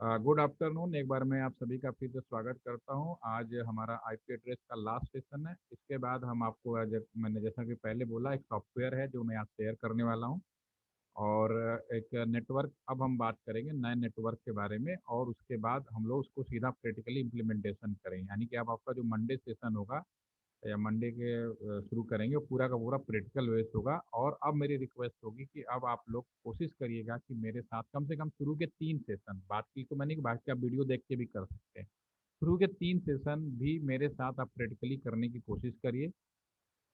Good afternoon. एक बार मैं आप सभी का फिर से स्वागत करता हूं। आज हमारा आईपी एड्रेस का लास्ट सेशन है। इसके बाद हम आपको मैंने जैसा कि पहले बोला, एक सॉफ्टवेयर है जो मैं आज शेयर करने वाला हूं। और एक नेटवर्क, अब हम बात करेंगे नए नेटवर्क के बारे में, और उसके बाद हम लोग उसको सीधा प्रैक्टिकली इम्प्लीमेंटेशन करेंगे। यानी कि अब आपका जो मंडे सेशन होगा या मंडे के शुरू करेंगे, वो पूरा का पूरा प्रैक्टिकल बेस होगा। और अब मेरी रिक्वेस्ट होगी कि अब आप लोग कोशिश करिएगा कि मेरे साथ कम से कम शुरू के 3 सेशन, बाकी तो मैंने कि बाकी आप वीडियो देख के भी कर सकते हैं, शुरू के 3 सेशन भी मेरे साथ आप प्रैक्टिकली करने की कोशिश करिए।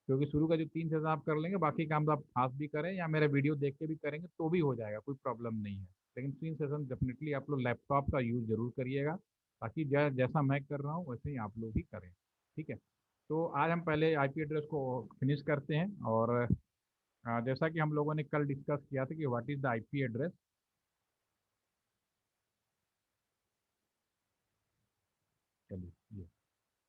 क्योंकि शुरू का जो 3 सेशन आप कर लेंगे, बाकी काम तो आप खास भी करें या मेरा वीडियो देख के भी करेंगे तो भी हो जाएगा, कोई प्रॉब्लम नहीं है। लेकिन 3 सेशन डेफिनेटली आप लोग लैपटॉप का यूज़ जरूर करिएगा, ताकि जैसा मैं कर रहा हूँ वैसे ही आप लोग भी करें। ठीक है। तो आज हम पहले आईपी एड्रेस को फिनिश करते हैं। और जैसा कि हम लोगों ने कल डिस्कस किया था कि what is the IP address. चलिए,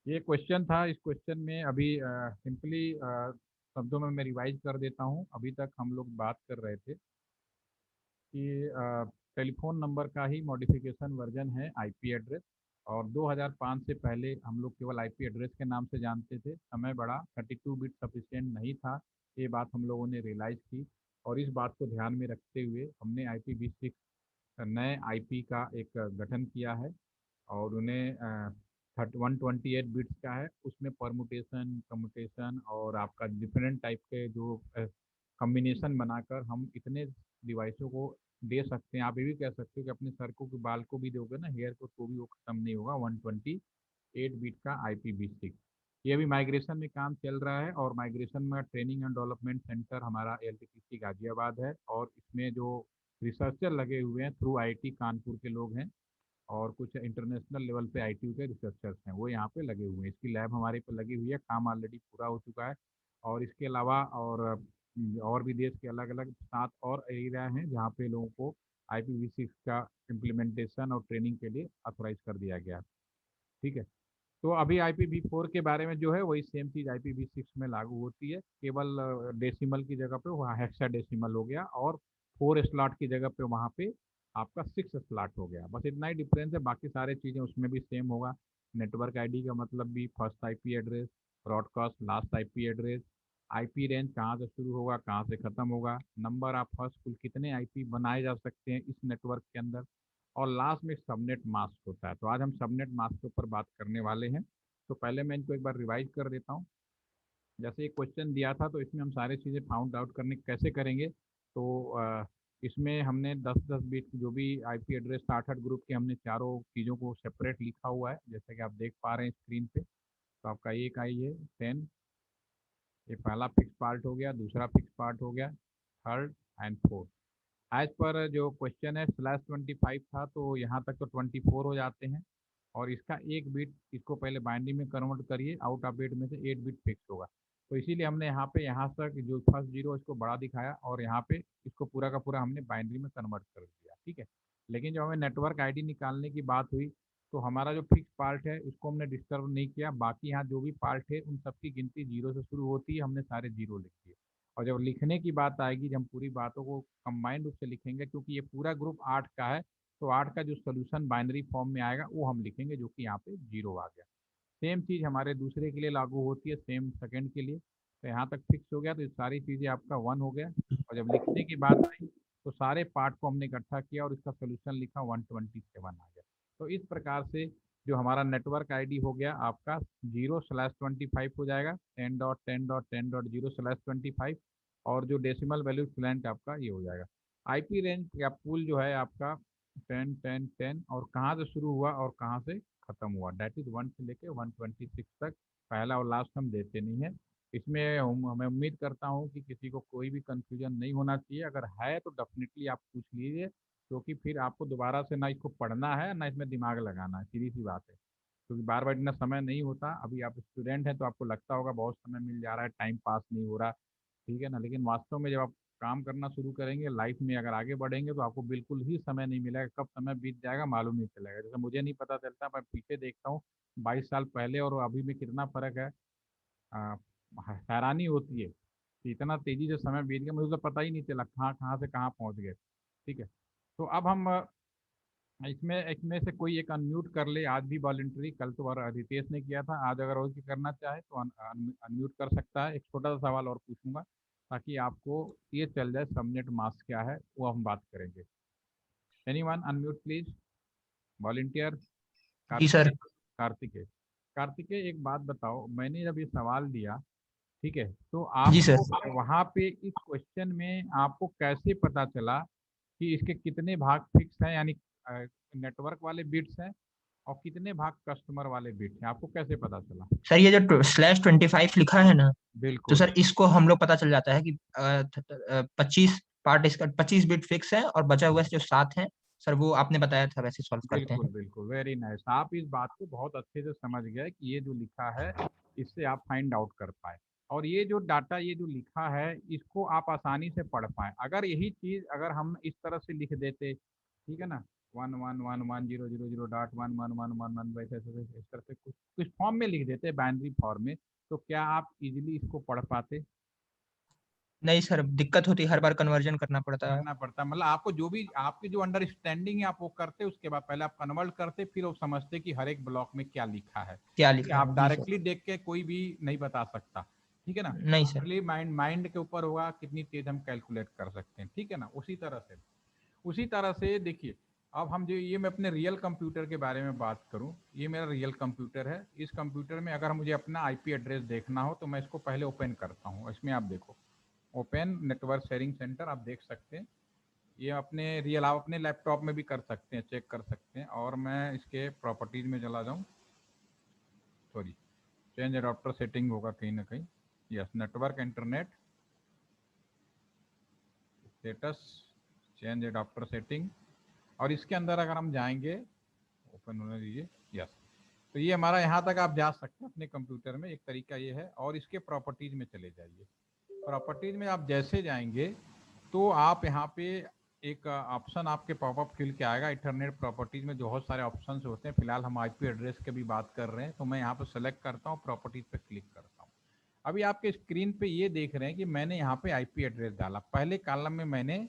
ये क्वेश्चन था। इस क्वेश्चन में अभी सिंपली शब्दों में मैं रिवाइज कर देता हूँ। अभी तक हम लोग बात कर रहे थे कि टेलीफोन नंबर का ही मॉडिफिकेशन वर्जन है आईपी एड्रेस। और 2005 से पहले हम लोग केवल आईपी एड्रेस के नाम से जानते थे। समय बड़ा 32 बिट सफिशिएंट नहीं था, ये बात हम लोगों ने रियलाइज़ की। और इस बात को ध्यान में रखते हुए हमने IPv6 नए आईपी का एक गठन किया है। और उन्हें 128 बिट्स का है। उसमें परमुटेशन, कम्यूटेशन और आपका डिफरेंट टाइप के जो कम्बिनेशन बनाकर हम इतने डिवाइसों को दे सकते हैं। आप ये भी कह सकते हो कि अपने सर को के बाल को भी दोगे ना, हेयर को, तो भी वो खत्म नहीं होगा। 128 बिट का IPv6 ये अभी माइग्रेशन में काम चल रहा है। और माइग्रेशन में ट्रेनिंग एंड डेवलपमेंट सेंटर हमारा LTTC गाजियाबाद है। और इसमें जो रिसर्चर लगे हुए हैं थ्रू IIT कानपुर के लोग हैं, और कुछ इंटरनेशनल लेवल पे ITU के रिसर्चर्स हैं, वो यहाँ पे लगे हुए हैं। इसकी लैब हमारे पे लगी हुई है, काम ऑलरेडी पूरा हो चुका है। और इसके अलावा और भी देश के अलग अलग 7 और एरिया हैं जहाँ पे लोगों को IPv6 का इम्प्लीमेंटेशन और ट्रेनिंग के लिए अथोराइज कर दिया गया। ठीक है। तो अभी IPv4 के बारे में जो है वही सेम चीज़ IPv6 में लागू होती है। केवल डेसिमल की जगह पे वहाँ हेक्सा डेसिमल हो गया, और 4 स्लॉट की जगह पे वहाँ पे आपका 6 स्लॉट हो गया। बस इतना ही डिफरेंस है, बाकी सारे चीज़ें उसमें भी सेम होगा। नेटवर्क आईडी का मतलब भी first IP address, broadcast last IP address, IP range कहाँ से शुरू होगा कहाँ से ख़त्म होगा, नंबर ऑफ फर्स्ट कुल कितने आईपी बनाए जा सकते हैं इस नेटवर्क के अंदर, और लास्ट में सबनेट मास्क होता है। तो आज हम सबनेट मास्क के ऊपर बात करने वाले हैं। तो पहले मैं इनको एक बार रिवाइज कर देता हूँ। जैसे एक क्वेश्चन दिया था, तो इसमें हम सारी चीज़ें फाउंड आउट करने कैसे करेंगे। तो इसमें हमने 10-10 बिट जो भी आईपी एड्रेस 68 ग्रुप के, हमने चारों चीज़ों को सेपरेट लिखा हुआ है, जैसे कि आप देख पा रहे हैं स्क्रीन पे। तो आपका एक आई है 10, ये पहला फिक्स पार्ट हो गया, दूसरा फिक्स पार्ट हो गया, third and fourth. As per जो क्वेश्चन है /25 था, तो यहाँ तक तो 24 हो जाते हैं। और इसका एक बिट, इसको पहले बाइनरी में कन्वर्ट करिए, आउट ऑफ बिट में से 8 बिट फिक्स होगा। तो इसीलिए हमने यहाँ तक जो फर्स्ट जीरो इसको बड़ा दिखाया, और यहाँ पे इसको पूरा का पूरा हमने बाइनरी में कन्वर्ट कर दिया। ठीक है। लेकिन जब हमें नेटवर्क आईडी निकालने की बात हुई, तो हमारा जो फिक्स पार्ट है उसको हमने डिस्टर्ब नहीं किया। बाकी यहाँ जो भी पार्ट है उन सबकी गिनती जीरो से शुरू होती है, हमने सारे जीरो लिख दिए। और जब लिखने की बात आएगी, जब हम पूरी बातों को कंबाइंड रूप से लिखेंगे, क्योंकि ये पूरा ग्रुप 8 का है, तो 8 का जो सोल्यूशन बाइनरी फॉर्म में आएगा वो हम लिखेंगे, जो कि यहाँ पे जीरो आ गया। सेम चीज़ हमारे दूसरे के लिए लागू होती है, सेम सेकंड के लिए। तो यहाँ तक फिक्स हो गया, तो ये सारी चीज़ें आपका 1 हो गया। और जब लिखने की बात आई, तो सारे पार्ट को हमने इकट्ठा किया और इसका सोल्यूशन लिखा, 127 आ गया। तो इस प्रकार से जो हमारा नेटवर्क आईडी हो गया आपका 0/25 हो जाएगा, 10.10.10.0/25। और जो डेसिमल वैल्यू फ्लैंट आपका ये हो जाएगा। आईपी रेंज या पूल जो है आपका 10 10 10, और कहाँ से शुरू हुआ और कहाँ से खत्म हुआ, डेट इज 1 से लेके 126 तक। पहला और लास्ट हम देते नहीं है। इसमें मैं उम्मीद करता हूँ कि किसी को कोई भी कंफ्यूजन नहीं होना चाहिए। अगर है तो डेफिनेटली आप पूछ लीजिए, क्योंकि फिर आपको दोबारा से ना इसको पढ़ना है ना इसमें दिमाग लगाना है, सीधी सी बात है। क्योंकि बार बार इतना समय नहीं होता। अभी आप स्टूडेंट हैं तो आपको लगता होगा बहुत समय मिल जा रहा है, टाइम पास नहीं हो रहा। ठीक है ना। लेकिन वास्तव में जब आप काम करना शुरू करेंगे, लाइफ में अगर आगे बढ़ेंगे, तो आपको बिल्कुल ही समय नहीं मिलेगा। कब समय बीत जाएगा मालूम नहीं चलेगा। जैसे मुझे नहीं पता चलता, मैं पीछे देखता हूँ 22 साल पहले और अभी में कितना फर्क है। आ, हैरानी होती है कि इतना तेजी से समय बीत गया, मुझे तो पता ही नहीं चला कहाँ कहाँ से कहाँ पहुँच गए। ठीक है। तो अब हम इसमें इसमें से कोई एक अनम्यूट कर ले, आज भी वॉलंटरी, कल तो और रितेश ने किया था, आज अगर और करना चाहे तो अनम्यूट कर सकता है। एक छोटा सा सवाल और पूछूंगा ताकि आपको ये चल जाए सबनेट मास्क क्या है, वो हम बात करेंगे। Anyone unmute please, volunteer. जी सर। कार्तिकेय, कार्तिकेय, कार्तिकेय एक बात बताओ, मैंने जब ये सवाल दिया, ठीक है, तो जी सर। आपको वहां पे इस क्वेश्चन में आपको कैसे पता चला कि इसके कितने भाग फिक्स हैं, यानी नेटवर्क वाले बिट्स हैं, और कितने भाग कस्टमर वाले बिट्स हैं, आपको कैसे पता चला? सर ये जो /25 लिखा है ना, तो बिल्कुल सर इसको हम लोग पता चल जाता है कि 25 पार्ट, इसका 25 बिट फिक्स है और बचा हुआ जो 7 है, सर वो आपने बताया था वैसे सॉल्व करते बिल्कुल हैं। बिल्कुल, वेरी नाइस, आप इस बात को बहुत अच्छे से समझ गए कि ये जो लिखा है इससे आप फाइंड आउट कर पाए, और ये जो डाटा, ये जो लिखा है, इसको आप आसानी से पढ़ पाए। अगर यही चीज अगर हम इस तरह से लिख देते, ठीक है ना, 11111000.111111 वैसे ऐसे इस तरह से कुछ कुछ फॉर्म में लिख देते, बाइनरी फॉर्म में, तो क्या आप इजीली इसको पढ़ पाते? नहीं सर, दिक्कत होती है, हर बार कन्वर्जन करना पड़ता है। करना पड़ता, मतलब आपको जो भी आपकी जो अंडरस्टैंडिंग है आप वो करते, उसके बाद पहले आप कन्वर्ट करते, फिर वो समझते कि हर एक ब्लॉक में क्या लिखा है। क्या ठीक है, लिखा आप है, जी सर। डायरेक्टली देख के कोई भी नहीं बता सकता, ठीक है ना, नहीं सर। इसलिए माइंड माइंड के ऊपर होगा कितनी तेज हम कैलकुलेट कर सकते हैं, ठीक है ना। उसी तरह से देखिए, अब हम जो ये मैं अपने रियल कंप्यूटर के बारे में बात करूं, ये मेरा रियल कंप्यूटर है। इस कंप्यूटर में अगर मुझे अपना आईपी एड्रेस देखना हो तो मैं इसको पहले ओपन करता हूं। इसमें आप देखो, ओपन नेटवर्क शेयरिंग सेंटर, आप देख सकते हैं। ये अपने रियल आप अपने लैपटॉप में भी कर सकते हैं, चेक कर सकते हैं। और मैं इसके प्रॉपर्टीज में चला जाऊँ, सॉरी, चेंज अडॉप्टर सेटिंग होगा कहीं ना कहीं, yes, network internet status, change adopter setting, और इसके अंदर अगर हम जाएंगे, ओपन होने दीजिए, यस, तो ये हमारा यहाँ तक आप जा सकते हैं अपने कंप्यूटर में, एक तरीका ये है। और इसके प्रॉपर्टीज में चले जाइए, प्रॉपर्टीज में आप जैसे जाएंगे तो आप यहाँ पे एक ऑप्शन आपके पॉपअप खुल के आएगा। इंटरनेट प्रॉपर्टीज में जो बहुत सारे ऑप्शंस होते हैं, फिलहाल हम आईपी एड्रेस के भी बात कर रहे हैं, तो मैं यहाँ पर सेलेक्ट करता हूँ, प्रॉपर्टीज पे क्लिक करता हूँ। अभी आपके स्क्रीन पे ये देख रहे हैं कि मैंने यहाँ पे आईपी एड्रेस डाला, पहले कॉलम में मैंने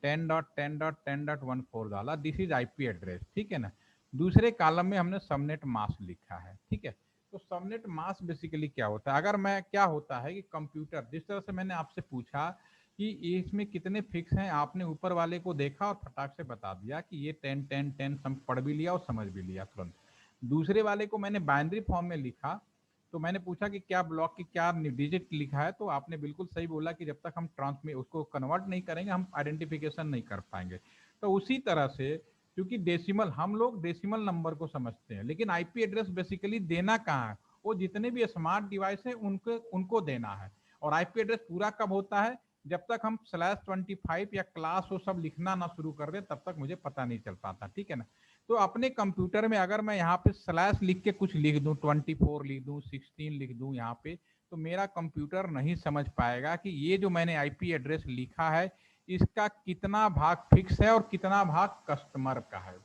10.10.10.14 डाला, दिस इज आईपी एड्रेस, ठीक है ना। दूसरे कॉलम में हमने सबनेट मास्क लिखा है, ठीक है। तो सबनेट मास्क बेसिकली क्या होता है, अगर मैं क्या होता है कि कंप्यूटर, जिस तरह से मैंने आपसे पूछा कि इसमें कितने फिक्स हैं, आपने ऊपर वाले को देखा और फटाक से बता दिया कि ये 10 10 10 सम पढ़ भी लिया और समझ भी लिया तुरंत। दूसरे वाले को मैंने बाइनरी फॉर्म में लिखा, तो मैंने पूछा कि क्या ब्लॉक की क्या डिजिट लिखा है, तो आपने बिल्कुल सही बोला कि जब तक हम ट्रांसमिट उसको कन्वर्ट नहीं करेंगे हम आइडेंटिफिकेशन नहीं कर पाएंगे। तो उसी तरह से, क्योंकि डेसिमल, हम लोग डेसिमल नंबर को समझते हैं, लेकिन आईपी एड्रेस बेसिकली देना कहाँ है, वो जितने भी स्मार्ट डिवाइस है उनको उनको देना है। और आईपी एड्रेस पूरा कब होता है, जब तक हम /25 या क्लास वो सब लिखना ना शुरू कर दे तब तक मुझे पता नहीं चल पाता, ठीक है ना। तो अपने कंप्यूटर में अगर मैं यहाँ पे स्लैश लिख के कुछ लिख दूं, 24 लिख दूं, 16 लिख दूं यहाँ पे, तो मेरा कंप्यूटर नहीं समझ पाएगा कि ये जो मैंने आईपी एड्रेस लिखा है इसका कितना भाग फिक्स है और कितना भाग कस्टमर का है।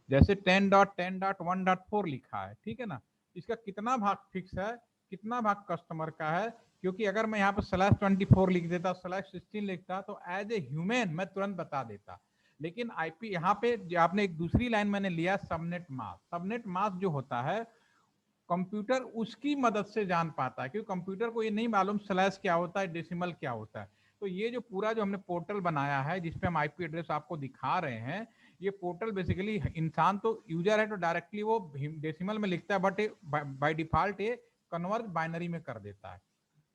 जैसे 10.10.1.4 लिखा है, ठीक है ना, इसका कितना भाग फिक्स है, कितना भाग कस्टमर का है। क्योंकि अगर मैं यहाँ पर /24 लिख देता, /16 लिखता, तो एज ए ह्यूमन मैं तुरंत बता देता। लेकिन आईपी यहाँ पे आपने एक दूसरी लाइन मैंने लिया, सबनेट मास्क। सबनेट मास्क जो होता है, कंप्यूटर उसकी मदद से जान पाता है, क्योंकि कंप्यूटर को ये नहीं मालूम स्लैश क्या होता है, डेसिमल क्या होता है। तो ये जो पूरा जो हमने पोर्टल बनाया है जिसपे हम आईपी एड्रेस आपको दिखा रहे हैं, ये पोर्टल बेसिकली, इंसान तो यूजर है तो डायरेक्टली वो डेसिमल में लिखता है, बट बाय डिफॉल्ट ये कन्वर्ट बाइनरी में कर देता है।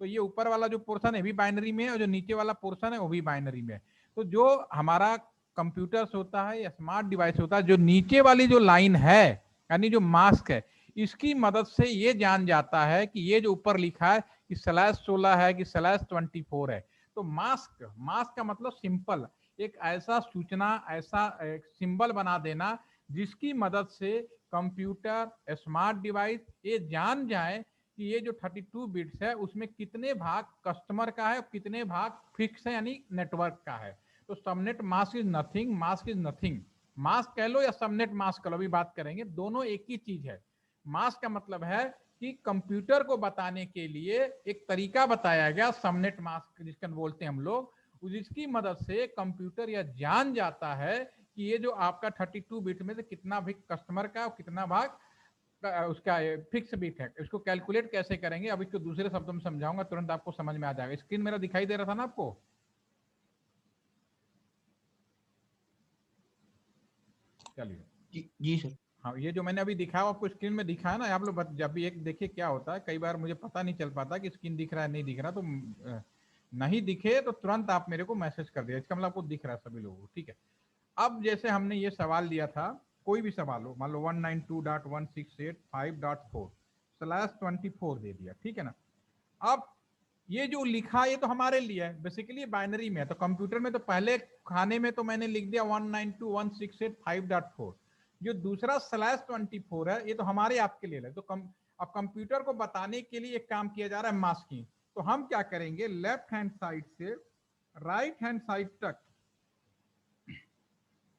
तो ये ऊपर वाला जो पोर्शन है भी बाइनरी में है, और जो नीचे वाला पोर्शन है वो भी बाइनरी में है। तो जो हमारा कंप्यूटर्स होता है या स्मार्ट डिवाइस होता है, जो नीचे वाली जो लाइन है, यानी जो मास्क है, इसकी मदद से ये जान जाता है कि ये जो ऊपर लिखा है कि /16 है कि /24 है। तो मास्क, मास्क का मतलब सिंपल, एक ऐसा सूचना, ऐसा सिंबल बना देना जिसकी मदद से कंप्यूटर, स्मार्ट डिवाइस ये जान जाए कि ये जो 32 बिट्स है उसमें कितने भाग कस्टमर का है और कितने भाग फिक्स है यानी नेटवर्क का है। तो subnet mask is nothing, mask is nothing, mask कह लो या सबनेट मास्क कह लो, अभी बात करेंगे, दोनों एक ही चीज है। मास्क का मतलब है कि कंप्यूटर को बताने के लिए एक तरीका बताया गया, सबनेट मास्क जिसका बोलते हैं हम लोग, जिसकी मदद से कंप्यूटर यह जान जाता है कि ये जो आपका 32 बिट में से कितना भी कस्टमर का और कितना भाग उसका फिक्स बिट है, इसको कैलकुलेट कैसे करेंगे, अब इसको दूसरे शब्दों में समझाऊंगा, तुरंत आपको समझ में आ जाएगा। स्क्रीन मेरा दिखाई दे रहा था ना आपको? चलिए जी सर। हाँ, ये जो मैंने अभी दिखाया आपको स्क्रीन में दिखाया ना, आप लोग जब भी एक देखिए क्या होता है, कई बार मुझे पता नहीं चल पाता कि स्क्रीन दिख रहा है नहीं दिख रहा, तो नहीं दिखे तो तुरंत आप मेरे को मैसेज कर दिया, इसका मतलब आपको दिख रहा है सभी लोगों को, ठीक है। अब जैसे हमने ये सवाल दिया था, कोई भी सवाल हो, मान लो 192.168.5.4/24 दे दिया, ठीक है ना। अब ये जो लिखा ये तो हमारे लिए है, बेसिकली बाइनरी में है, तो कंप्यूटर में तो पहले खाने में तो मैंने लिख दिया 192.168.5.4, जो दूसरा /24 है ये तो हमारे आपके लिए है। तो अब कंप्यूटर को बताने के लिए एक काम किया जा रहा है मास्किंग, तो हम क्या करेंगे, लेफ्ट हैंड साइड से राइट हैंड साइड तक,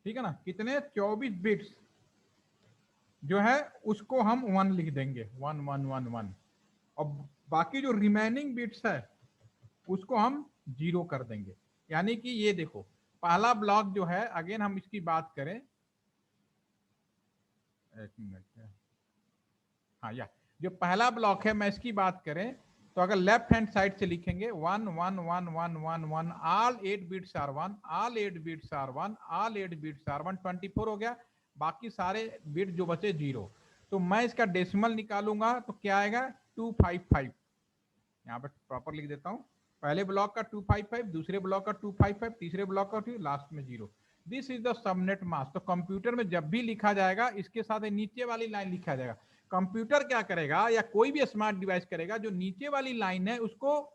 ठीक है ना, कितने 24 बिट्स जो है उसको हम 1 लिख देंगे, 1111, और बाकी जो रिमेनिंग बिट्स है उसको हम 0 कर देंगे। यानी कि ये देखो पहला ब्लॉक जो है, अगेन हम इसकी बात करें, एक मिनट, हाँ या जो पहला ब्लॉक है मैं इसकी बात करें, तो अगर लेफ्ट हैंड साइड से लिखेंगे 1111111, all 8 bits are 1, all 8 bits are 1, all 8 bits are 1, 24 हो गया, बाकी सारे बिट जो बचे 0। तो मैं इसका डेसिमल निकालूंगा तो क्या आएगा 255, यहाँ पे प्रॉपर लिख देता हूँ, पहले ब्लॉक का 255, दूसरे ब्लॉक का 255, तीसरे ब्लॉक का 2, लास्ट में 0। This is the subnet mask. तो कंप्यूटर में जब भी लिखा जाएगा इसके साथ नीचे वाली लाइन लिखा जाएगा। कंप्यूटर क्या करेगा या कोई भी स्मार्ट डिवाइस करेगा, जो नीचे वाली लाइन है उसको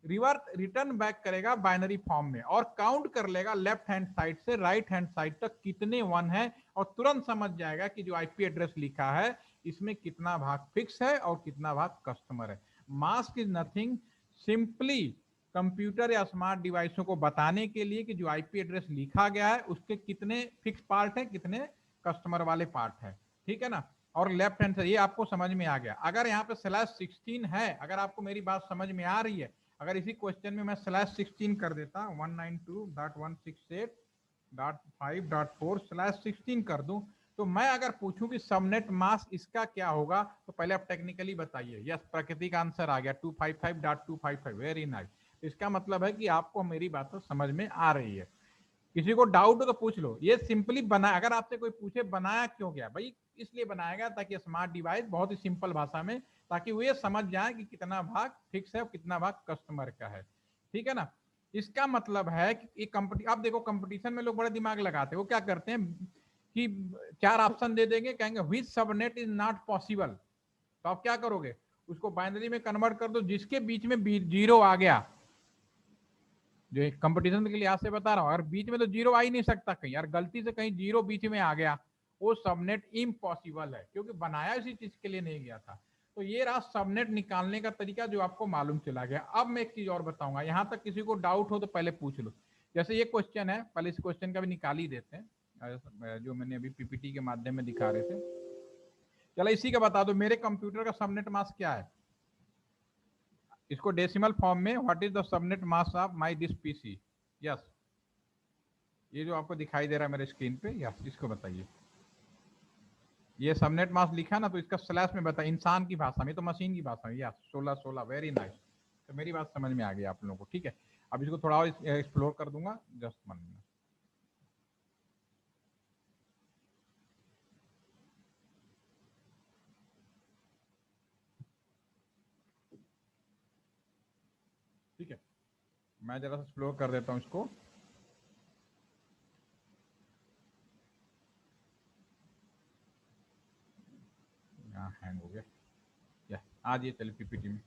रिवर्स रिटर्न बैक करेगा बाइनरी फॉर्म में, और काउंट कर लेगा लेफ्ट हैंड साइड से राइट हैंड साइड तक कितने 1 है, और तुरंत समझ जाएगा कि जो आईपी एड्रेस लिखा है इसमें कितना भाग फिक्स है और कितना भाग कस्टमर है। Mask is nothing, simply computer या स्मार्ट डिवाइसों को बताने के लिए कि जो आईपी एड्रेस लिखा गया है उसके कितने फिक्स पार्ट है, कितने कस्टमर वाले पार्ट है, ठीक है ना। और लेफ्ट हैंड से ये आपको समझ में आ गया। अगर यहाँ पे /16 है, अगर आपको मेरी बात समझ में आ रही है, अगर इसी क्वेश्चन में मैं /16 कर देता 192.168.5.4/16 कर दूं, तो मैं अगर पूछूं कि सबनेट मास्क इसका क्या होगा, तो पहले आप टेक्निकली बताइए। यस, प्राकृतिक आंसर आ गया 255.255, वेरी नाइस। इसका मतलब है कि आपको मेरी बात तो समझ में आ रही है। किसी को डाउट हो तो पूछ लो। ये सिंपली बना, अगर आपसे कोई पूछे बनाया क्यों गया, भाई इसलिए बनाया गया ताकि स्मार्ट डिवाइस बहुत ही सिंपल भाषा में, ताकि वो ये समझ जाए कि कितना भाग फिक्स है और कितना भाग कस्टमर का है, ठीक है ना। इसका मतलब है कि आप देखो कंपटीशन में लोग बड़ा दिमाग लगाते हैं, वो क्या करते हैं कि 4 ऑप्शन दे देंगे, कहेंगे which subnet is not possible, तो आप क्या करोगे, उसको बाइनरी में कन्वर्ट कर दो, जिसके बीच में 0 आ गया, जो कंपटीशन के लिए आज से बता रहा हूं, अगर बीच में तो 0 आ ही नहीं सकता, कहीं यार गलती से कहीं 0 बीच में आ गया, वो सबनेट इम्पॉसिबल है, क्योंकि बनाया इसी चीज के लिए नहीं गया था। तो ये रहा सबनेट निकालने का तरीका जो आपको मालूम चला गया। अब मैं एक चीज और बताऊंगा, यहां तक किसी को डाउट हो तो पहले पूछ लो। जैसे ये क्वेश्चन है, पहले इस क्वेश्चन का भी निकाल ही देते हैं, जो मैंने अभी पीपीटी के माध्यम में दिखा रहे थे। चलो इसी का बता दो, मेरे कंप्यूटर का सबनेट मास्क क्या है, इसको डेसिमल फॉर्म में, what is the subnet mask of my this PC. Yes, ये जो आपको दिखाई दे रहा है मेरे स्क्रीन पे, यस, इसको बताइए। ये सबनेट मास्क लिखा ना, तो इसका स्लैश में बताइए, इंसान की भाषा में, तो मशीन की भाषा में। Yes, 16 very nice. तो मेरी बात समझ में आ गई आप लोगों को, ठीक है। अब इसको थोड़ा और एक्सप्लोर कर दूंगा, जस्ट 1 मिनट। ठीक है, मैं जरा सा एक्सप्लोर कर देता हूँ इसको। यहाँ हैंग हो गया, या आज ये चले पीपीटी में।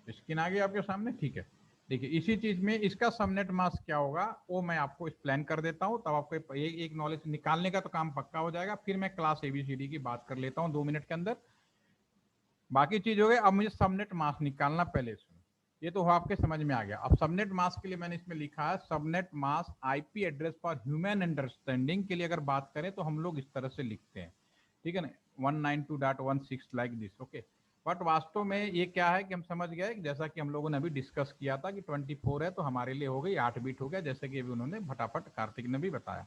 स्क्रीन आ गई आपके सामने, ठीक है। देखिए इसी चीज में इसका सबनेट मास्क क्या होगा वो मैं आपको एक्सप्लेन कर देता हूँ, तब आपको एक नॉलेज निकालने का तो काम पक्का हो जाएगा। फिर मैं क्लास एबीसीडी की बात कर लेता हूँ 2 मिनट के अंदर, बाकी चीज हो गई। अब मुझे सबनेट मास्क निकालना, पहले सुनो, ये तो आपके समझ में आ गया। अब सबनेट मास्क के लिए मैंने इसमें लिखा है, subnet mask IP address for human understanding के लिए अगर बात करें तो हम लोग इस तरह से लिखते हैं, ठीक है ना, 192.16 लाइक दिस, ओके। बट वास्तव में ये क्या है कि हम समझ गए कि जैसा कि हम लोगों ने अभी डिस्कस किया था कि 24 है तो हमारे लिए हो गई 8 बिट हो गया, जैसे कि अभी उन्होंने फटाफट कार्तिक ने भी बताया।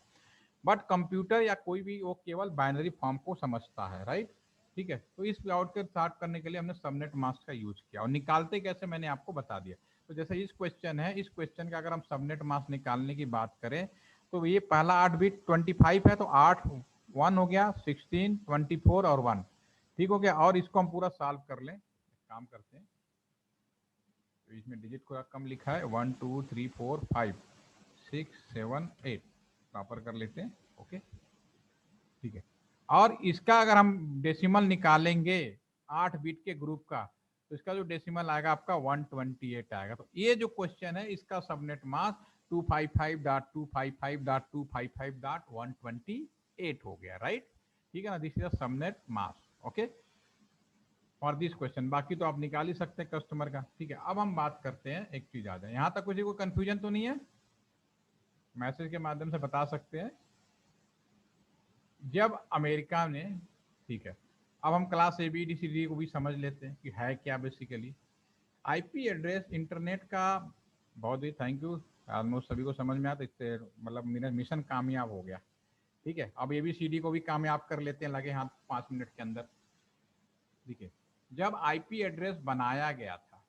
बट कंप्यूटर या कोई भी वो केवल बाइनरी फॉर्म को समझता है, राइट। ठीक है, तो इस लेआउट के स्टार्ट करने के लिए हमने सबनेट मास्क का यूज किया और निकालते कैसे मैंने आपको बता दिया। तो जैसे इस क्वेश्चन है, इस क्वेश्चन का अगर हम सबनेट मास्क निकालने की बात करें तो ये पहला 8 बिट 25 है, तो 8 1 हो गया, 16 24 और 1, ठीक हो गया। और इसको हम पूरा सॉल्व कर लें, काम करते हैं। तो इसमें डिजिट थोड़ा कम लिखा है, 1 2 3 4 5 6 7 8, प्रॉपर कर लेते हैं। ओके, ठीक है। और इसका अगर हम डेसिमल निकालेंगे 8 बिट के ग्रुप का, तो इसका जो डेसिमल आएगा आपका 128 आएगा। तो ये जो क्वेश्चन है इसका सबनेट मास्क 255.255.255.128 हो गया, राइट। ठीक है ना, this is subnet mask. Okay, for this question. बाकी तो आप निकाल ही सकते हैं कस्टमर का। ठीक है, अब हम बात करते हैं, एक चीज आ जाए, यहां तक किसी को कंफ्यूजन तो नहीं है? मैसेज के माध्यम से बता सकते हैं। जब अमेरिका ने, ठीक है, अब हम क्लास ABCD को भी समझ लेते हैं कि है क्या बेसिकली। आईपी एड्रेस इंटरनेट का, बहुत ही थैंक यू, ऑलमोस्ट सभी को समझ में आता, इससे मतलब मेरा मिशन कामयाब हो गया। ठीक है, अब ABCD को भी कामयाब कर लेते हैं, लगे हाथ 5 मिनट के अंदर। ठीक है, जब आईपी एड्रेस बनाया गया था,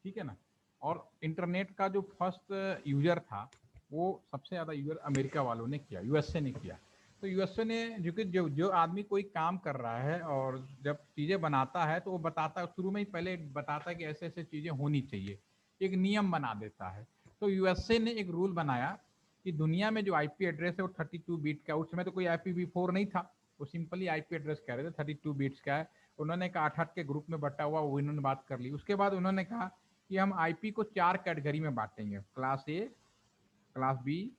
ठीक है ना, और इंटरनेट का जो फर्स्ट यूजर था वो सबसे ज्यादा यूजर अमेरिका वालों ने किया, यूएसए ने किया। तो यूएसए ने जो आदमी कोई काम कर रहा है और जब चीजें बनाता है तो वो बताता है, शुरू में ही पहले बताता है कि ऐसे ऐसे चीजें होनी चाहिए, एक नियम बना देता है। तो यूएसए ने एक रूल बनाया कि दुनिया में जो आईपी एड्रेस है वो 32 बीट का, उस समय तो कोई IPv4 नहीं था, वो सिंपली आईपी एड्रेस कह रहे थे 32 बीट्स का है। उन्होंने कहा 8 के ग्रुप में बटा हुआ, वो इन्होंने बात कर ली। उसके बाद उन्होंने कहा कि हम आईपी को 4 कैटेगरी में बांटेंगे, class A, class B,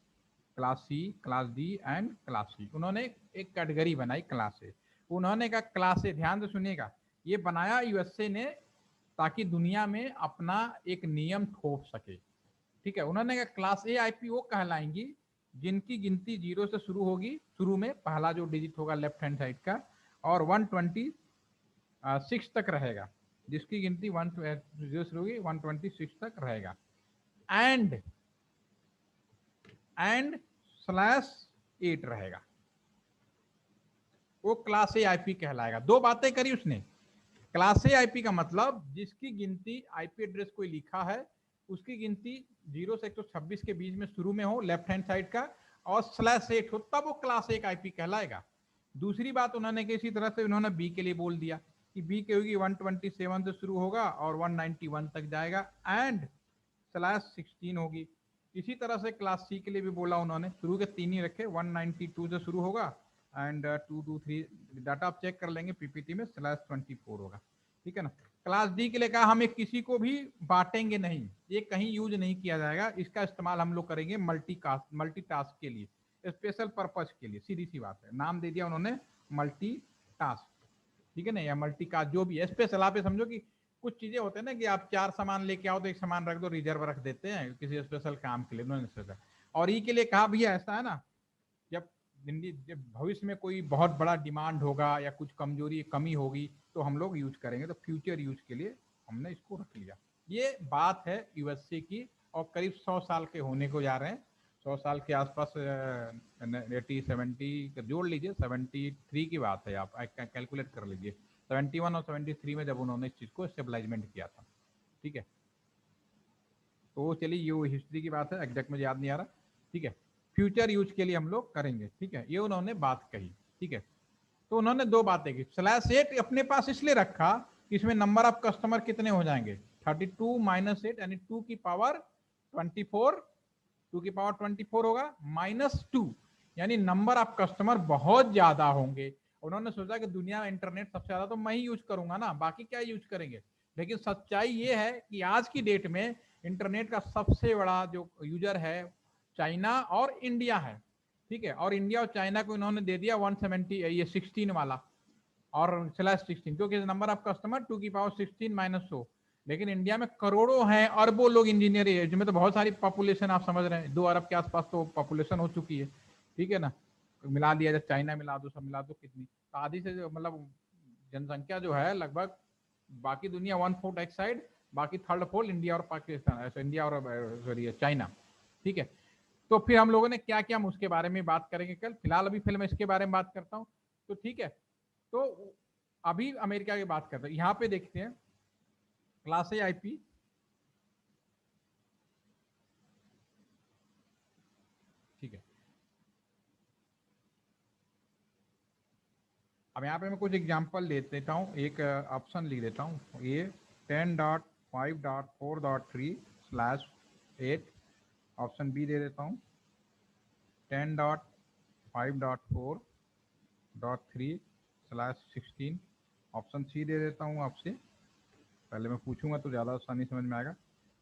class C, class D and class C. उन्होंने एक कैटेगरी बनाई क्लास ए। उन्होंने कहा क्लास ए, ध्यान से सुनिएगा, ये बनाया यूएसए ने ताकि दुनिया में अपना एक नियम थोप सके। ठीक है, उन्होंने कहा क्लास ए आईपी वो कहलाएंगी जिनकी गिनती 0 से शुरू होगी, शुरू में पहला जो डिजिट होगा लेफ्ट हैंड साइड का, और 126 तक रहेगा, जिसकी गिनती 126 तक रहेगा। एंड /8 रहेगा, वो क्लास ए आईपी कहलाएगा। दो बातें करी उसने। क्लास ए आईपी का मतलब जिसकी गिनती, आईपी एड्रेस कोई लिखा है उसकी गिनती 0 से 126 के बीच में शुरू में हो, लेफ्ट हैंड साइड का, और /8 हो, तब वो क्लास ए आईपी कहलाएगा। दूसरी बात उन्होंने कि इसी तरह से उन्होंने बी के लिए बोल दिया कि बी के होगी 127 से शुरू होगा और 191 तक जाएगा, एंड /16 होगी। इसी तरह से क्लास सी के लिए भी बोला उन्होंने, शुरू के 3 ही रखे, 192 से शुरू होगा एंड 223, डाटा आप चेक कर लेंगे पीपीटी में, /24 होगा। ठीक है ना। क्लास डी के लिए कहा हमें किसी को भी बांटेंगे नहीं, ये कहीं यूज नहीं किया जाएगा, इसका इस्तेमाल हम लोग करेंगे मल्टीटास्क के लिए, स्पेशल पर्पज के लिए। सीधी सी बात है, नाम दे दिया उन्होंने मल्टीटास्क। ठीक है ना, या मल्टीकास्ट, जो भी है। स्पेशल आप ये समझो कि कुछ चीजें होते हैं ना कि आप 4 सामान लेके आओ तो एक सामान रख दो, रिजर्व रख देते हैं किसी स्पेशल काम के लिए, उन्होंने सोचा। और ई के लिए कहा भैया ऐसा है ना, जब जब भविष्य में कोई बहुत बड़ा डिमांड होगा या कुछ कमजोरी कमी होगी तो हम लोग यूज करेंगे, तो फ्यूचर यूज के लिए हमने इसको रख लिया। ये बात है यूएसए की, और करीब 100 साल के होने को जा रहे हैं। 100 साल के आसपास 80 70 जोड़ लीजिए, 73 की बात है, आप कैलकुलेट कर लीजिए। 71 और 73 में जब उन्होंने इस चीज को स्टेबलाइजमेंट किया था। ठीक है, तो चलिए ये हिस्ट्री की बात है, एग्जैक्ट मुझे याद नहीं आ रहा। ठीक है, फ्यूचर यूज के लिए हम लोग करेंगे। ठीक है, ये उन्होंने बात कही। ठीक है, तो उन्होंने दो बातें की। /8 अपने पास इसलिए रखा कि इसमें नंबर ऑफ कस्टमर कितने हो जाएंगे, 32 - 8 यानी 2 की पावर 24, 2 की पावर 24 होगा -2, यानी नंबर ऑफ कस्टमर बहुत ज्यादा होंगे। उन्होंने सोचा कि दुनिया में इंटरनेट सबसे ज्यादा तो मैं ही यूज करूंगा ना, बाकी क्या यूज करेंगे। लेकिन सच्चाई ये है कि आज की डेट में इंटरनेट का सबसे बड़ा जो यूजर है चाइना और इंडिया है। ठीक है, और इंडिया और चाइना को इन्होंने दे दिया 170, ये 16 वाला और /16, क्योंकि नंबर ऑफ कस्टमर 2 की पावर 16 -100। लेकिन इंडिया में करोड़ों हैं, अरबों लोग इंजीनियर है, जिसमें तो बहुत सारी पॉपुलेशन, आप समझ रहे हैं 2 अरब के आसपास तो पॉपुलेशन हो चुकी है। ठीक है ना, मिला दिया, जब चाइना मिला दो, सब मिला दो, कितनी, आधी से मतलब जनसंख्या जो है लगभग बाकी दुनिया 1/4 एक साइड, बाकी 1/3 इंडिया और पाकिस्तान, ऐसा इंडिया और सॉरी चाइना। ठीक है, तो फिर हम लोगों ने क्या किया, हम उसके बारे में बात करेंगे कल। फिलहाल अभी फिल्म इसके बारे में बात करता हूँ। तो ठीक है, तो अभी अमेरिका की बात करते हैं। यहाँ पे देखते हैं क्लास ए आईपी, ठीक है। अब यहाँ पे मैं कुछ एग्जांपल दे देता हूँ, एक ऑप्शन लिख देता हूँ, ये 10.5.4.3/8, ऑप्शन बी दे देता हूँ 10.5.4.3/16, ऑप्शन सी दे देता हूँ आपसे। पहले मैं पूछूंगा तो ज़्यादा आसानी समझ में आएगा।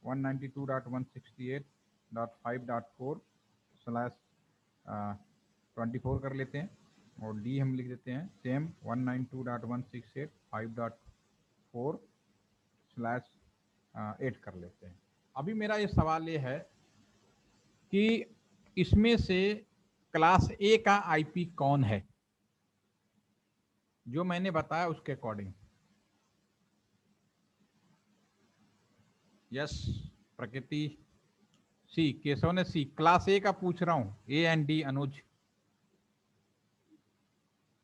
192.168.5.4/24 कर लेते हैं, और डी हम लिख देते हैं सेम 192.168.5.4/8 कर लेते हैं। अभी मेरा ये सवाल ये है कि इसमें से क्लास ए का आईपी कौन है, जो मैंने बताया उसके अकॉर्डिंग। यस, प्रकृति सी, केशव ने सी, क्लास ए का पूछ रहा हूं, ए एंड डी अनुज,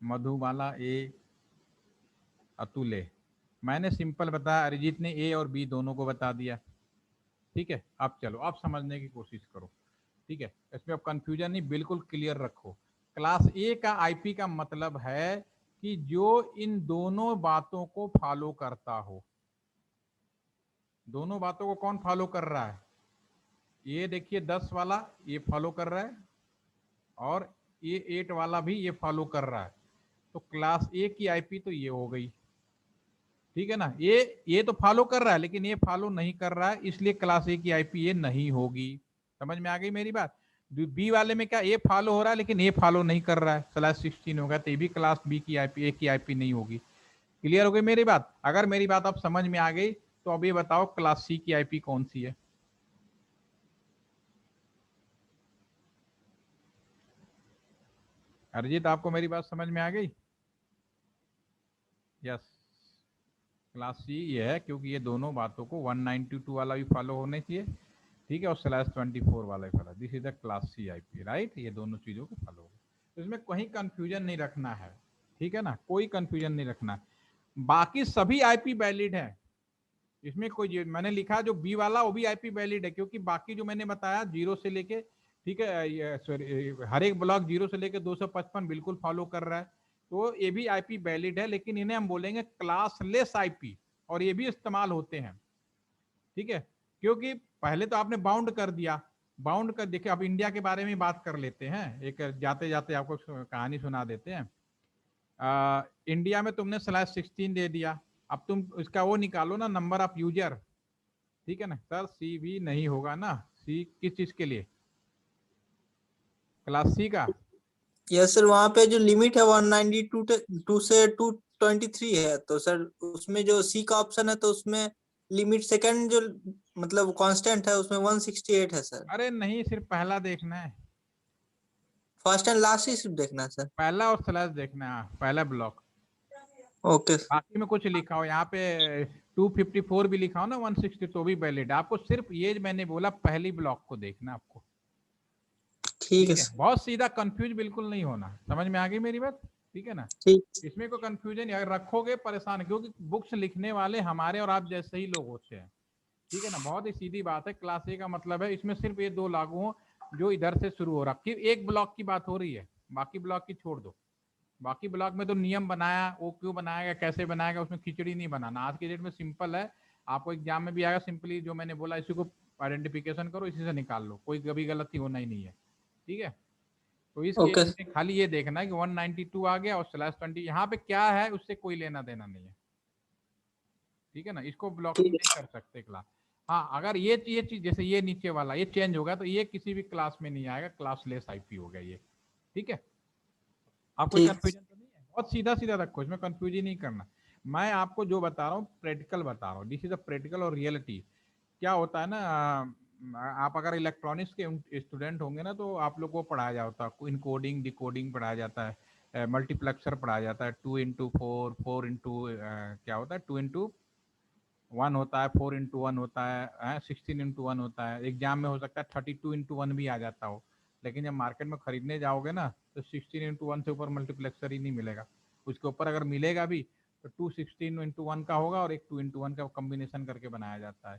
मधुबाला ए, अतुल ए। मैंने सिंपल बताया, अरिजीत ने ए और बी दोनों को बता दिया। ठीक है, अब चलो आप समझने की कोशिश करो। ठीक है, इसमें अब कंफ्यूजन नहीं, बिल्कुल क्लियर रखो। क्लास ए का आईपी का मतलब है कि जो इन दोनों बातों को फॉलो करता हो। दोनों बातों को कौन फॉलो कर रहा है? ये देखिए 10 वाला ये फॉलो कर रहा है, और ये 8 वाला भी ये फॉलो कर रहा है। तो क्लास ए की आईपी तो ये हो गई। ठीक है ना, ये तो फॉलो कर रहा है, लेकिन ये फॉलो नहीं कर रहा है, इसलिए क्लास ए की आईपी ये नहीं होगी। समझ में आ गई मेरी बात? बी वाले में क्या, ए फॉलो हो रहा है लेकिन ए फॉलो नहीं कर रहा है, /16 होगा, तो ये भी क्लास बी की आईपी, ए की आईपी नहीं होगी। क्लियर हो गई मेरी बात? अगर मेरी बात आप समझ में आ गई तो अब ये बताओ क्लास सी की आईपी कौन सी है? अरिजीत, आपको मेरी बात समझ में आ गई? यस, क्लास सी ये है, क्योंकि ये दोनों बातों को 192 वाला भी फॉलो होने चाहिए, ठीक है, और /24 वाला भी follow. This is the class C IP, right? ये दोनों चीजों को फॉलो होगा, तो इसमें कहीं कंफ्यूजन नहीं रखना है। ठीक है ना, कोई कंफ्यूजन नहीं रखना। बाकी सभी आईपी वैलिड है, इसमें कोई, मैंने लिखा जो बी वाला वो भी आईपी वैलिड है, क्योंकि बाकी जो मैंने बताया 0 से लेके, ठीक है, सॉरी, हर एक ब्लॉक 0 से लेके 255 बिल्कुल फॉलो कर रहा है, तो ये भी आईपी वैलिड है, लेकिन इन्हें हम बोलेंगे क्लासलेस आईपी, और ये भी इस्तेमाल होते हैं। ठीक है, क्योंकि पहले तो आपने बाउंड कर दिया, बाउंड कर, देखिए अब इंडिया के बारे में बात कर लेते हैं, एक जाते जाते आपको कहानी सुना देते हैं। इंडिया में तुमने /16 दे दिया, अब तुम इसका वो निकालो ना, नंबर ऑफ यूजर। ठीक है ना सर, सी भी नहीं होगा ना, सी किस चीज के लिए? क्लास सी का। यस सर, वहाँ पे जो लिमिट है 192 से 223 है, तो सर उसमें जो सी का ऑप्शन है तो उसमें लिमिट सेकंड जो मतलब कांस्टेंट है उसमें 168 है सर। अरे नहीं, सिर्फ पहला देखना है, फर्स्ट एंड लास्ट ही सिर्फ देखना है सर। पहला और स्लैश देखना है, पहला ब्लॉक। ओके। बाकी में कुछ लिखा हो यहाँ पे 254 भी लिखा हो ना, 160, तो भी वैलिड। आपको सिर्फ ये मैंने बोला पहली ब्लॉक को देखना आपको। ठीक है ठीक है, सर। बहुत सीधा, कंफ्यूज बिल्कुल नहीं होना। समझ में आ गई मेरी बात? ठीक है ना, ठीक। इसमें कोई कंफ्यूजन अगर रखोगे परेशान, क्योंकि बुक्स लिखने वाले हमारे और आप जैसे ही लोग होते हैं। ठीक है ना, बहुत ही सीधी बात है। क्लास ए का मतलब है इसमें सिर्फ ये दो लागू हो जो इधर से शुरू हो रहा है, एक ब्लॉक की बात हो रही है, बाकी ब्लॉक की छोड़ दो। बाकी ब्लॉक में तो नियम बनाया, वो क्यों बनाएगा, कैसे बनाएगा, उसमें खिचड़ी नहीं बनाना। आज के डेट में सिंपल है, आपको एग्जाम में भी आएगा, सिंपली जो मैंने बोला इसी को आइडेंटिफिकेशन करो, इसी से निकाल लो, कोई कभी गलती होना ही नहीं है। ठीक है, तो इस केस ओके। में खाली ये देखना है कि 192 आ गया और /20 यहाँ पे क्या है उससे कोई लेना देना नहीं है। ठीक है ना, इसको ब्लॉकिंग ठीक नहीं कर सकते क्लास। हाँ, अगर ये चीज जैसे ये नीचे वाला ये चेंज होगा तो ये किसी भी क्लास में नहीं आएगा, क्लासलेस आईपी हो गया ये। ठीक है, आप कोई ठीक। कंफ्यूजन तो नहीं है? बहुत सीधा सीधा रखो, इसमें कंफ्यूजन नहीं करना। मैं आपको जो बता रहा हूँ प्रैक्टिकल बता रहा हूँ, दिस इज अ प्रैक्टिकल और रियलिटी। क्या होता है ना, आप अगर इलेक्ट्रॉनिक्स के स्टूडेंट होंगे ना, तो आप लोग को पढ़ाया जाता है, इनकोडिंग डिकोडिंग पढ़ाया जाता है, मल्टीप्लेक्सर पढ़ाया जाता है, 2x4 4x क्या होता है, 2x 1 होता है, 4x1 होता है, 16x1 होता है, एग्जाम में हो सकता है 32x1 भी आ जाता हो, लेकिन जब मार्केट में खरीदने जाओगे ना तो 16x1 से ऊपर मल्टीप्लेक्सर ही नहीं मिलेगा। उसके ऊपर अगर मिलेगा भी तो 2 16x1 का होगा और एक 2x1 का कॉम्बिनेशन करके बनाया जाता है,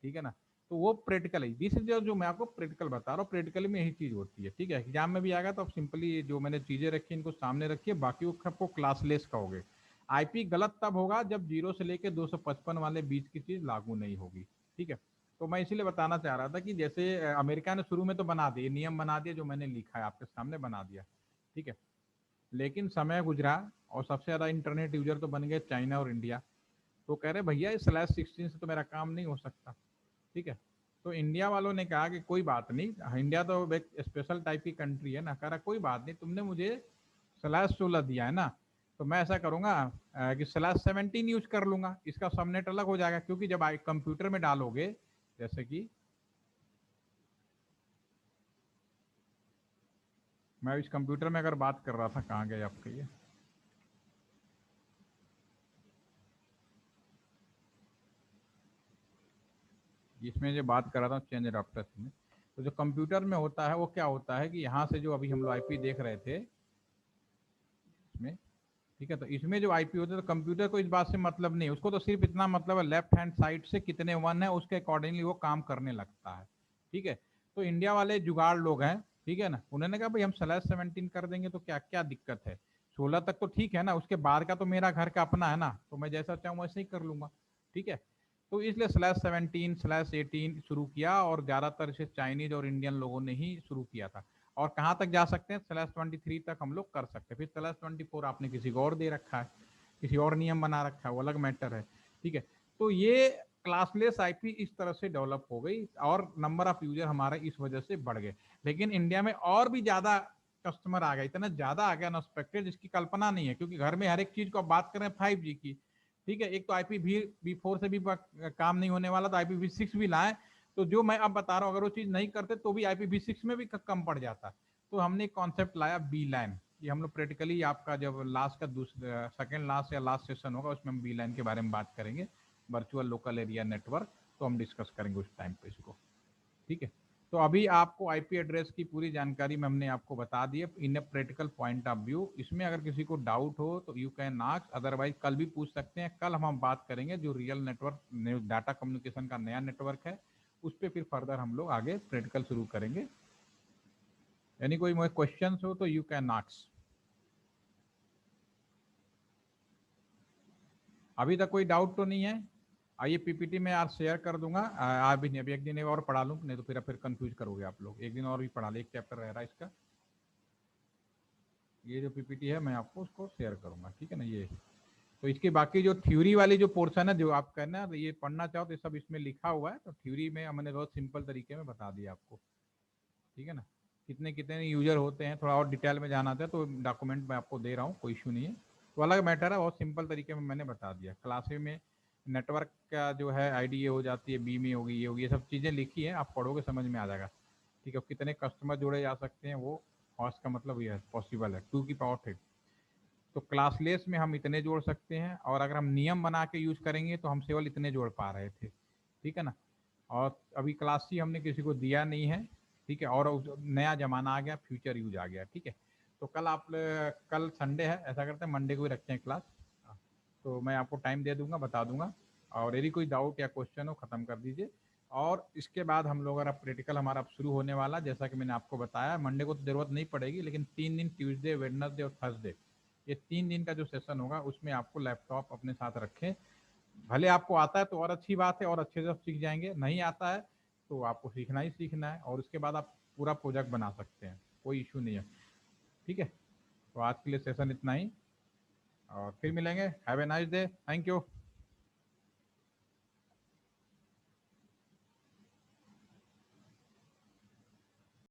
ठीक है ना। तो वो प्रैक्टिकल है, दिस इज जो मैं आपको प्रैक्टिकल बता रहा हूँ, प्रैक्टिकली में यही चीज होती है, ठीक है। एग्जाम में भी आएगा तो आप सिंपली जो मैंने चीजें रखी इनको सामने रखिए, बाकी वो आपको क्लासलेस कहोगे। आईपी गलत तब होगा जब 0 से लेकर 255 वाले बीच की चीज लागू नहीं होगी, ठीक है। तो मैं इसीलिए बताना चाह रहा था कि जैसे अमेरिका ने शुरू में तो बना दिए नियम, बना दिए जो मैंने लिखा है आपके सामने बना दिया, ठीक है। लेकिन समय गुजरा और सबसे ज्यादा इंटरनेट यूजर तो बन गए चाइना और इंडिया। तो कह रहे भैया इस /16 से तो मेरा काम नहीं हो सकता, ठीक है। तो इंडिया वालों ने कहा कि कोई बात नहीं, इंडिया तो एक स्पेशल टाइप की कंट्री है ना, कह रहा कोई बात नहीं, तुमने मुझे /16 दिया है ना, तो मैं ऐसा करूंगा कि /17 यूज कर लूंगा, इसका सबनेट अलग हो जाएगा, क्योंकि जब कंप्यूटर में डालोगे, जैसे कि मैं इस कंप्यूटर में अगर बात कर रहा था, कहाँ गए आपके ये, इसमें जो बात कर रहा था चेंज एडाप्टर में, तो जो कंप्यूटर में होता है वो क्या होता है कि यहाँ से जो अभी हम लोग आईपी देख रहे थे इसमें, ठीक है, तो इसमें जो आईपी होता है तो कंप्यूटर को इस बात से मतलब नहीं, उसको तो सिर्फ इतना मतलब है लेफ्ट हैंड साइड से कितने 1 है उसके अकॉर्डिंगली वो काम करने लगता है, ठीक है। तो इंडिया वाले जुगाड़ लोग हैं, ठीक है ना, उन्होंने कहा भाई हम /17 कर देंगे तो क्या क्या दिक्कत है, 16 तक तो ठीक है ना, उसके बाद का तो मेरा घर का अपना है ना, तो मैं जैसा चाहूँ वैसे ही कर लूंगा, ठीक है। तो इसलिए /17 /18 शुरू किया, और ज्यादातर इसे चाइनीज और इंडियन लोगों ने ही शुरू किया था। और कहाँ तक जा सकते हैं, /23 तक हम लोग कर सकते हैं, फिर /24 आपने किसी को और दे रखा है, किसी और नियम बना रखा है, वो अलग मैटर है, ठीक है। तो ये क्लासलेस आईपी इस तरह से डेवलप हो गई और नंबर ऑफ यूजर हमारे इस वजह से बढ़ गए। लेकिन इंडिया में और भी ज्यादा कस्टमर आ गए, इतना ज्यादा आ गया अनएक्सपेक्टेड, जिसकी कल्पना नहीं है, क्योंकि घर में हर एक चीज को बात करें 5G की, ठीक है। एक तो IPv4 से भी काम नहीं होने वाला, तो IPv6 भी लाए, तो जो मैं अब बता रहा हूँ अगर वो चीज नहीं करते तो भी IPv6 में भी कम पड़ जाता। तो हमने एक कॉन्सेप्ट लाया B-LAN, ये हम लोग प्रैक्टिकली आपका जब लास्ट का दूसरा सेकंड लास्ट या लास्ट सेशन होगा उसमें हम B-LAN के बारे में बात करेंगे, वर्चुअल लोकल एरिया नेटवर्क, तो हम डिस्कस करेंगे उस टाइम पे इसको, ठीक है। तो अभी आपको आईपी एड्रेस की पूरी जानकारी में हमने आपको बता दी है in a practical point of view. इसमें अगर किसी को डाउट हो तो यू कैन आस्क, अदरवाइज कल भी पूछ सकते हैं। कल हम बात करेंगे जो रियल नेटवर्क डाटा कम्युनिकेशन का नया नेटवर्क है उस पर फिर फर्दर हम लोग आगे प्रैक्टिकल शुरू करेंगे। यानी कोई मुझे क्वेश्चन हो तो यू कैन आस्क। अभी तक कोई डाउट तो नहीं है? आइए पीपीटी में आज शेयर कर दूंगा, आज भी नहीं, अभी एक दिन और पढ़ा लूँ, नहीं तो फिर कंफ्यूज करोगे आप लोग, एक दिन और भी पढ़ा ले, एक चैप्टर रह रहा है इसका। ये जो पीपीटी है मैं आपको उसको शेयर करूंगा, ठीक है ना। ये तो इसकी बाकी जो थ्योरी वाली जो पोर्शन है जो आप करना ये पढ़ना चाहो तो सब इसमें लिखा हुआ है, तो थ्योरी में मैंने बहुत सिंपल तरीके में बता दिया आपको, ठीक है ना। कितने कितने यूजर होते हैं, थोड़ा और डिटेल में जाना था तो डॉक्यूमेंट मैं आपको दे रहा हूँ, कोई इशू नहीं है, तो अलग मैटर है, बहुत सिंपल तरीके में मैंने बता दिया। क्लास में नेटवर्क का जो है आईडी ये हो जाती है, बी में होगी, ये होगी, ये सब चीज़ें लिखी है, आप पढ़ोगे समझ में आ जाएगा, ठीक है। कितने कस्टमर जोड़े जा सकते हैं, वो कॉस्ट का मतलब ये है पॉसिबल है 2 की पावर 3। तो क्लासलेस में हम इतने जोड़ सकते हैं, और अगर हम नियम बना के यूज करेंगे तो हम केवल इतने जोड़ पा रहे थे, ठीक है ना। और अभी क्लास सी हमने किसी को दिया नहीं है, ठीक है, और नया जमाना आ गया, फ्यूचर यूज आ गया, ठीक है। तो कल संडे है, ऐसा करते हैं मंडे को ही रखते हैं क्लास, तो मैं आपको टाइम दे दूंगा, बता दूंगा, और यदि कोई डाउट या क्वेश्चन हो ख़त्म कर दीजिए। और इसके बाद हम लोग अगर प्रैक्टिकल हमारा अब शुरू होने वाला, जैसा कि मैंने आपको बताया, मंडे को तो ज़रूरत नहीं पड़ेगी, लेकिन 3 दिन ट्यूसडे, वेडनेसडे और थर्सडे, ये 3 दिन का जो सेशन होगा उसमें आपको लैपटॉप अपने साथ रखें। भले आपको आता है तो और अच्छी बात है, और अच्छे से सीख जाएंगे, नहीं आता है तो आपको सीखना ही सीखना है, और उसके बाद आप पूरा प्रोजेक्ट बना सकते हैं, कोई इशू नहीं है, ठीक है। तो आज के लिए सेशन इतना ही, और फिर मिलेंगे। Have a nice day, thank you.